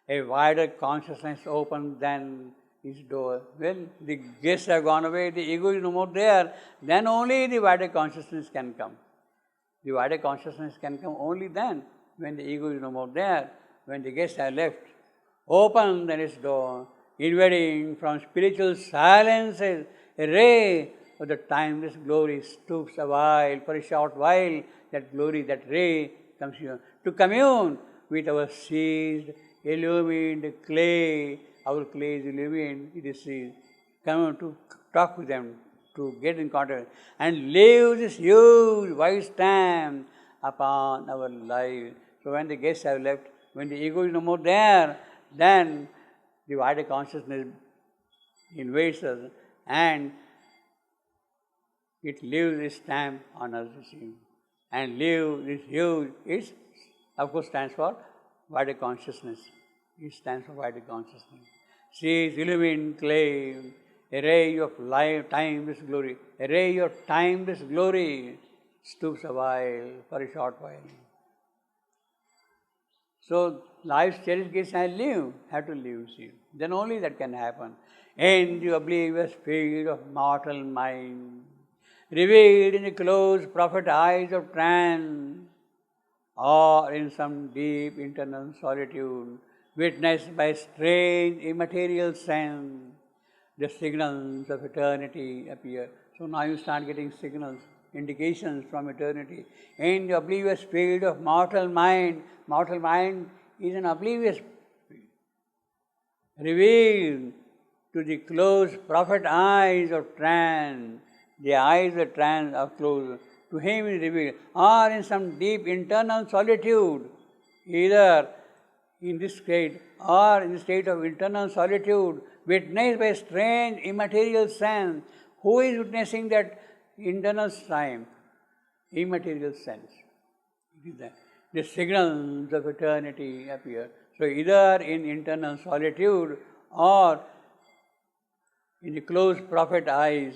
A wider consciousness opens than his door. When the guests have gone away, the ego is no more there, then only the wider consciousness can come. The wider consciousness can come only then, when the ego is no more there, when the guests have left. Open then its door, invading from spiritual silences, a ray of the timeless glory stoops a while, for a short while, that glory, that ray comes here to commune with our seized, illumined clay. Our clay is illumined, it is seized. Come to talk with them, to get in contact, and leave this huge white stamp upon our life. So when the guests have left, when the ego is no more there, then the wider consciousness invades us and it leaves its stamp on us. And leave this huge, it of course stands for wider consciousness. It stands for wider consciousness. She is illumined clay, a ray of life, timeless glory. A ray of timeless glory stoops a while, for a short while. So life's cherished gifts have to live, see. Then only that can happen. In the oblivious field of mortal mind, revealed in the closed prophet eyes of trance, or in some deep internal solitude, witnessed by strange immaterial sense, the signals of eternity appear. So now you start getting signals, indications from eternity. In the oblivious field of mortal mind is an oblivious field, revealed to the closed prophet eyes of trance. The eyes of trance are closed. To him is revealed, or in some deep internal solitude, either in this state or in the state of internal solitude, witnessed by strange immaterial sense. Who is witnessing that internal time? Immaterial sense. It is that. The signals of eternity appear. So either in internal solitude or in the closed prophet eyes,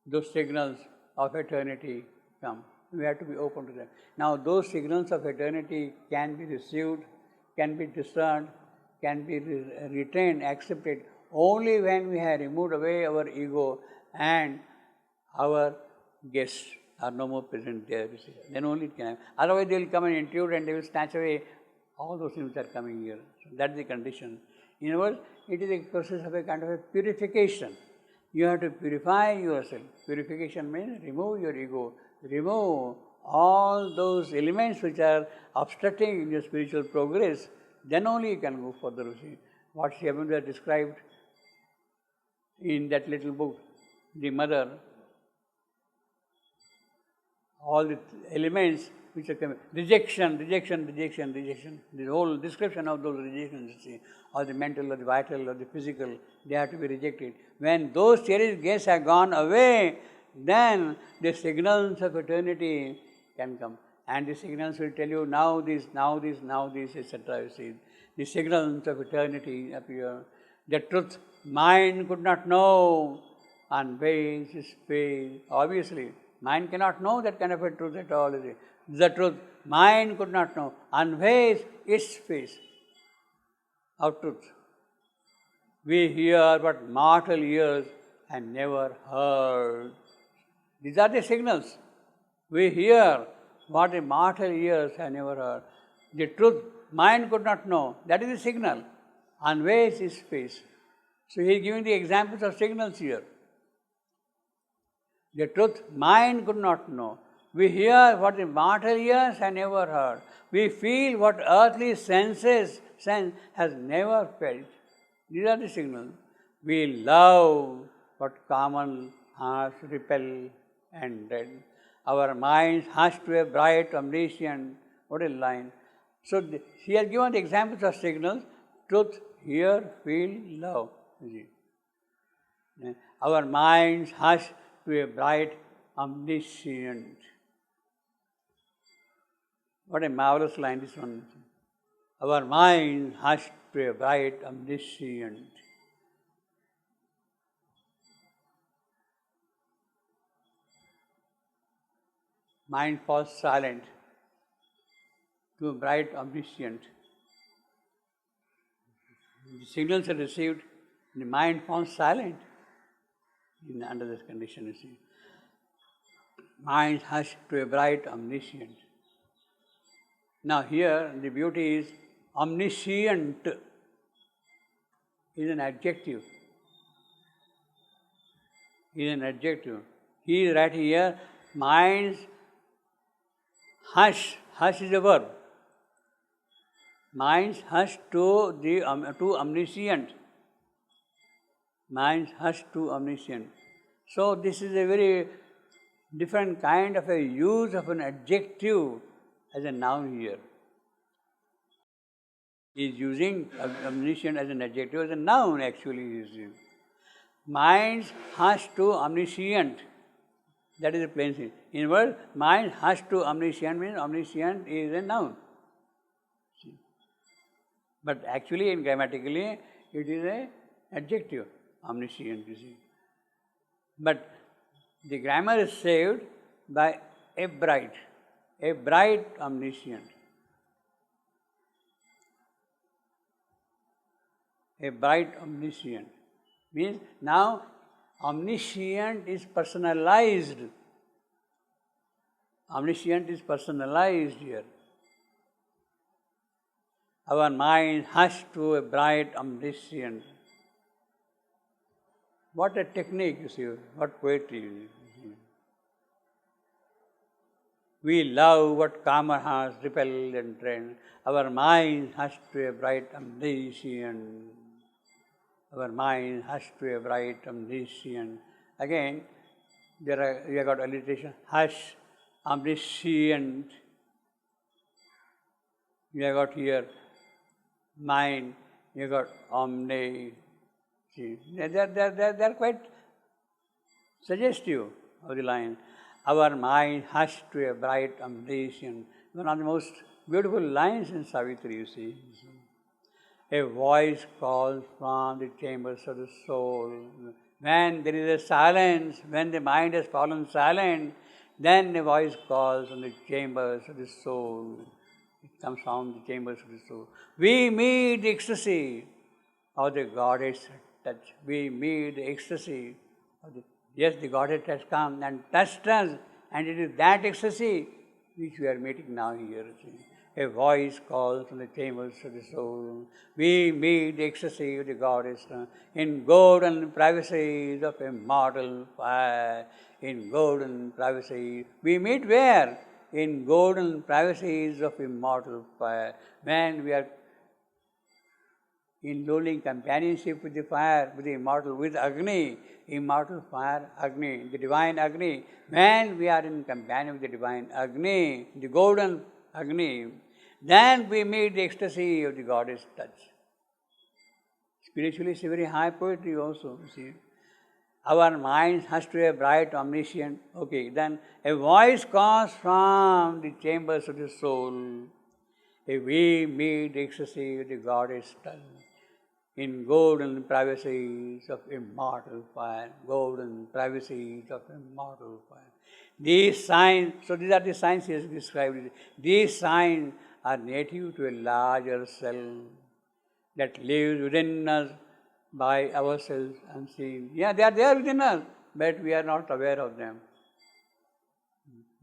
those signals of eternity come. We have to be open to them. Now those signals of eternity can be received, can be discerned, can be retained, accepted only when we have removed away our ego and our guests are no more present there. Then only it can happen. Otherwise they will come and intrude and they will snatch away all those things that are coming here. So that's the condition. In other words, it is a process of a kind of a purification. You have to purify yourself. Purification means remove your ego, remove all those elements which are obstructing your spiritual progress. Then only you can go further. What Sri Aurobindo described in that little book, the mother, all the elements which are coming, rejection. The whole description of those rejections, you see, or the mental, or the vital, or the physical, they have to be rejected. When those cherished guests have gone away, then the signals of eternity can come. And the signals will tell you now this, etc. You see, the signals of eternity appear. The truth mind could not know, unveils its face. Obviously, mind cannot know that kind of a truth at all. The truth mind could not know, unveils its face of truth. We hear what mortal ears have never heard. These are the signals. We hear what the mortal ears have never heard. The truth mind could not know. That is the signal. Unveils its face. So he is giving the examples of signals here. The truth mind could not know. We hear what the mortal ears have never heard. We feel what earthly sense has never felt. These are the signals. We love what common hearts repel and dread. Our minds hush to a bright omniscient. What a line. So he has given the examples of signals. Truth, hear, feel, love. Our minds hush to a bright omniscient. What a marvelous line this one. Our minds hush to a bright omniscient. Mind falls silent to a bright omniscient. The signals are received, the mind falls silent under this condition, you see. Mind hushed to a bright omniscient. Now here the beauty is omniscient is an adjective. Is an adjective. He is right here, mind's hush. Hush is a verb. Mind's hush to omniscient. Mind's hush to omniscient. So this is a very different kind of a use of an adjective as a noun here. He is using omniscient as an adjective, as a noun actually he is using. Mind's hush to omniscient. That is a plain thing. In word, mind hush to omniscient means omniscient is a noun. But actually and grammatically it is an adjective, omniscient, you see. But the grammar is saved by a bright omniscient. A bright omniscient means now omniscient is personalized. Omniscient is personalized here. Our mind hushed to a bright omniscient. What a technique, you see, what poetry. You see. We love what calmer hearts repel and trend. Our mind hushed to a bright omniscient. Our mind hushed to a bright omniscient. Again, we have got alliteration, hush, omniscient. We have got here mind, you have got omni. See, they are quite suggestive of the line. Our mind hushed to a bright omniscient. One of the most beautiful lines in Savitri, you see. A voice calls from the chambers of the soul. When there is a silence, when the mind has fallen silent, then a voice calls from the chambers of the soul. It comes from the chambers of the soul. We meet the ecstasy of the Godhead's touch. We meet the ecstasy of the... Yes, the Godhead has come and touched us, and it is that ecstasy which we are meeting now here. A voice calls from the chambers of the soul. We meet the ecstasy of the Goddess in golden privacies of immortal fire. In golden privacy. We meet where? In golden privacies of immortal fire. When we are in lowly companionship with the fire, with the immortal, with Agni, immortal fire, Agni, the divine Agni. When we are in companion with the divine Agni, the golden Agni, then we meet the ecstasy of the Goddess touch. Spiritually, it's a very high poetry also, you see. Our minds has to be bright, omniscient. Okay, then a voice calls from the chambers of the soul. We meet the ecstasy of the Goddess touch. In golden privacies of immortal fire, golden privacies of immortal fire. These signs, so these are the signs he has described. These signs are native to a larger self that lives within us by ourselves unseen. Yeah, they are there within us, but we are not aware of them.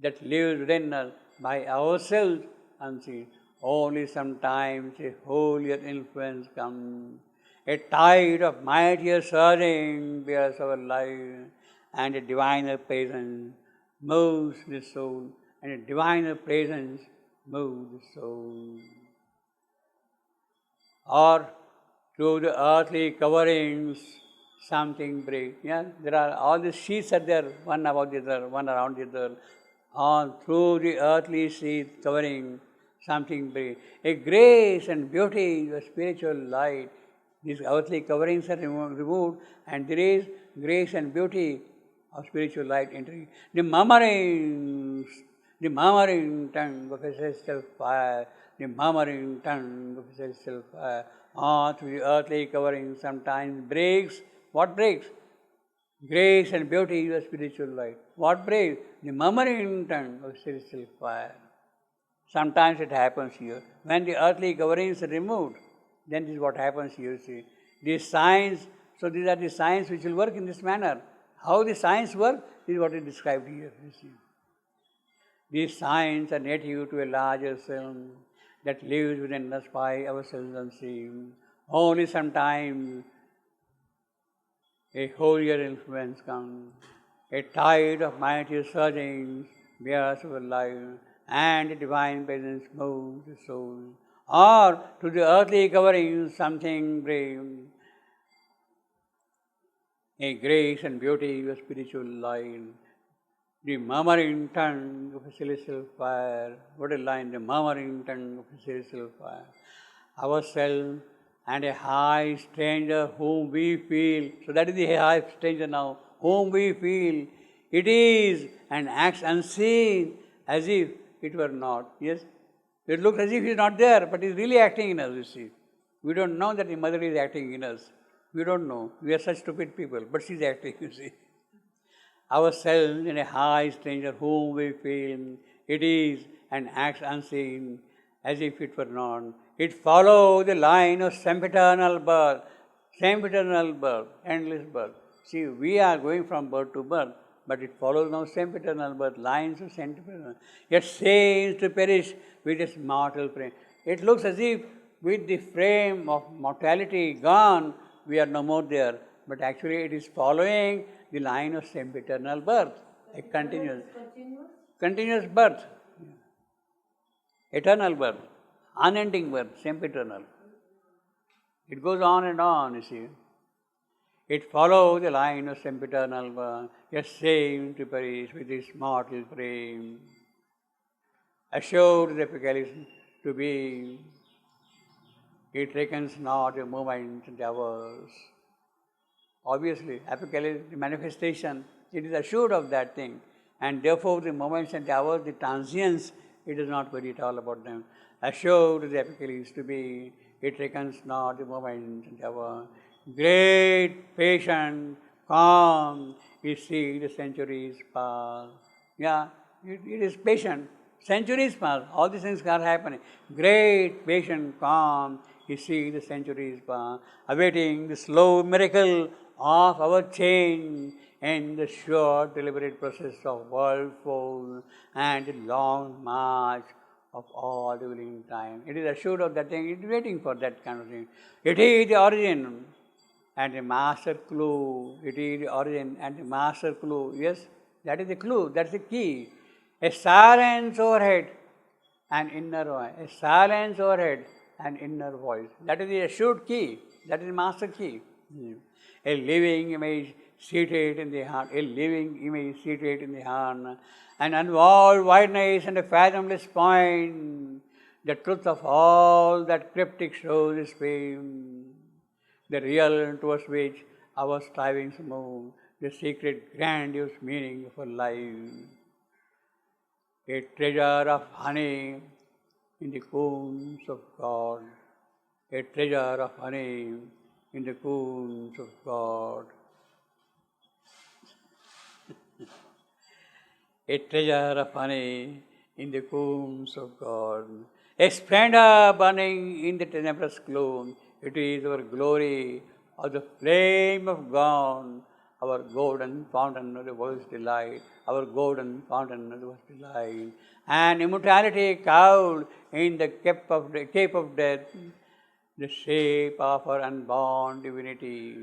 That lives within us by ourselves unseen. Only sometimes a holier influence comes. A tide of mightier surging bears our life, and a diviner presence moves the soul, and a diviner presence moves the soul. Or through the earthly coverings, something breaks. Yeah, there are all the sheets are there, one about the other, one around the other. All through the earthly sheet covering, something breaks. A grace and beauty, a spiritual light. These earthly coverings are removed, and there is grace and beauty of spiritual light entering. The murmuring tongue of a celestial fire, the murmuring tongue of a celestial fire, through the earthly covering sometimes breaks. What breaks? Grace and beauty of spiritual light. What breaks? The murmuring tongue of celestial fire. Sometimes it happens here. When the earthly coverings are removed, Then this is what happens here, see. These signs, so these are the signs which will work in this manner. How the signs work is what is described here, you see. These signs are native to a larger self that lives within us by ourselves unseen. Only sometimes a holier influence comes, a tide of mighty surging bears our life, and a divine presence moves the soul. Or to the earthly covering something brave, a grace and beauty of spiritual light. The murmuring tongue of a celestial fire. What a line, the murmuring tongue of a celestial fire. Ourselves and a high stranger whom we feel. So that is the high stranger now, whom we feel. It is and acts unseen as if it were not. Yes? It looks as if he is not there, but he is really acting in us, you see. We don't know that the mother is acting in us. We don't know. We are such stupid people, but she is acting, you see. Ourselves in a high stranger whom we feel, it is and acts unseen as if it were not. It follows the line of sempiternal birth, endless birth. See, we are going from birth to birth, but it follows now sempiternal birth, lines of sempiternal. Yet seems to perish with its mortal frame. It looks as if with the frame of mortality gone, we are no more there. But actually it is following the line of sempiternal birth, a continuous birth, eternal birth, unending birth, sempiternal. It goes on and on, you see. It follows the line of sempiternal birth, yet seems to perish with its mortal frame. Assured the apocalypse to be, it reckons not a moment and hours. Obviously, apocalypse, the manifestation, it is assured of that thing. And therefore, the moments and hours, the transients, it does not worry at all about them. Assured the apocalypse to be, it reckons not the moment and hour. Great, patient, calm, we see the centuries pass. Yeah, it is patient. Centuries pass, all these things are happening. Great, patient, calm, we see the centuries pass, awaiting the slow miracle of our change and the sure deliberate process of world fall and the long march of all the willing time. It is assured of that thing, it is waiting for that kind of thing. It is the origin and the master clue. It is the origin and the master clue. Yes, that is the clue, that is the key. A silence overhead, an inner voice. A silence overhead, an inner voice. That is the assured key. That is the master key. A living image seated in the heart. A living image seated in the heart. An unwalled wideness and a fathomless point. The truth of all that cryptic shows is fame. The real towards which our strivings move. The secret grandiose meaning of our life. A treasure of honey in the combs of God. A treasure of honey in the combs of God. A treasure of honey in the combs of God. A splendor burning in the tenebrous gloom. It is our glory of the flame of God, our golden fountain of the world's delight, our golden fountain of the world's delight. And immortality cowed in the cape of death, the shape of our unborn divinity.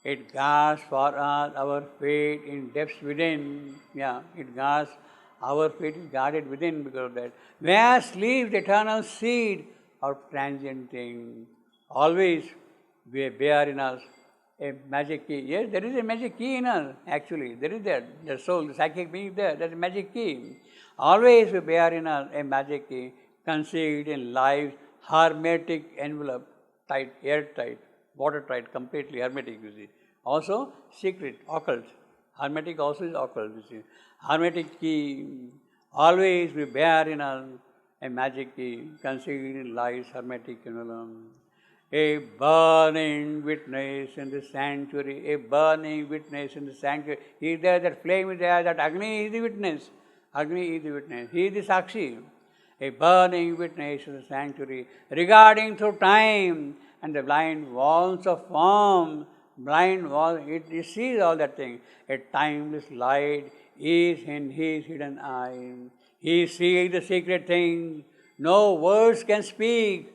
It guards for us our fate in depths within. Yeah, it guards our fate is guarded within because of that. Where sleeps the eternal seed of transient thing. Always we bear in us a magic key. Yes, there is a magic key in us, actually. There is that. The soul, the psychic being there. That's a magic key. Always we bear in us a magic key concealed in life's hermetic envelope, tight, airtight, watertight, completely hermetic, you see. Also, secret, occult. Hermetic also is occult, you see. Hermetic key, always we bear in us a magic key concealed in life's hermetic envelope. A burning witness in the sanctuary, a burning witness in the sanctuary. He is there, that flame is there, that Agni is the witness. Agni is the witness. He is the Sakshi. a burning witness in the sanctuary, regarding through time and the blind walls of form. Blind wall, it sees all that thing. A timeless light is in his hidden eye. He sees the secret things no words can speak.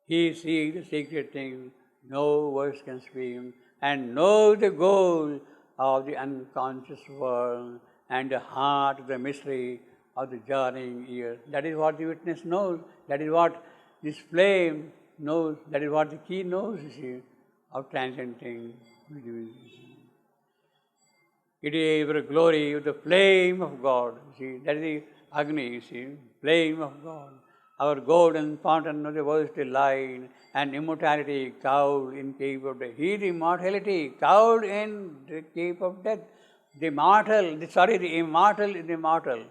He sees the secret things no words can speak, and knows the goal of the unconscious world and the heart of the mystery of the journeying ear. That is what the witness knows. That is what this flame knows. That is what the key knows, you see, of transcending. It is the glory of the flame of God. You see, that is the Agni, you see, flame of God. Our golden fountain of the world's delight and immortality cowed in cave of death. He is immortality cowed in the cave of death. The immortal in the immortal.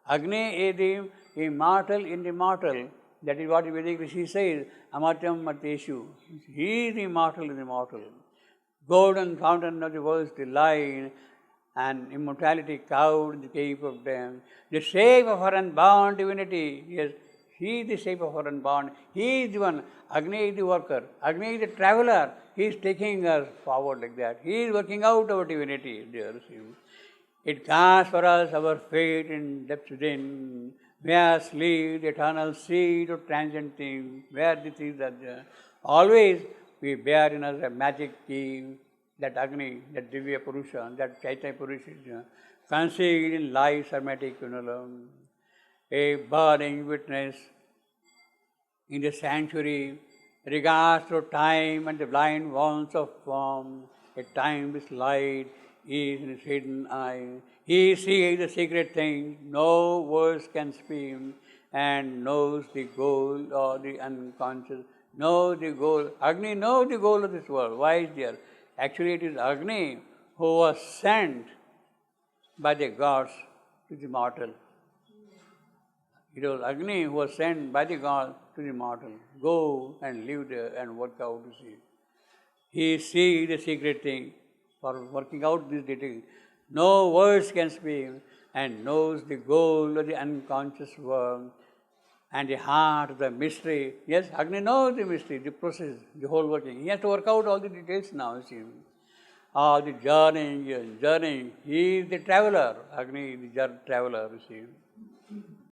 Agni is the immortal in the immortal. That is what Vedic Rishi says, Amatyam Mateshu. He is immortal in the immortal. Golden fountain of the world's delight and immortality cowed in the cave of death. The shape of her unbound divinity. Yes, he is the shape of her unbound. He is the one. Agni is the worker. Agni is the traveler. He is taking us forward like that. He is working out our divinity there. It casts for us our fate in depths within. May us lead the eternal seed of transient things, where the things are there. Always we bear in us a magic key, that Agni, that Divya Purusha, that Chaitanya Purusha, concealed in life's hermetic unalum. A burning witness in the sanctuary, regards through time and the blind walls of form. A timeless light is in his hidden eye. He sees the secret things no words can speak, and knows the goal of the unconscious. Knows the goal. Agni knows the goal of this world. Why is there? Actually, it is Agni who was sent by the gods to the mortal. It was Agni who was sent by the gods to the mortal. Go and live there and work out to see. He sees the secret thing for working out these details. No words can speak, and knows the goal of the unconscious world and the heart of the mystery. Yes, Agni knows the mystery, the process, the whole working. He has to work out all the details now, you see. All the journeying. He is the traveler. Agni is the traveler, you see.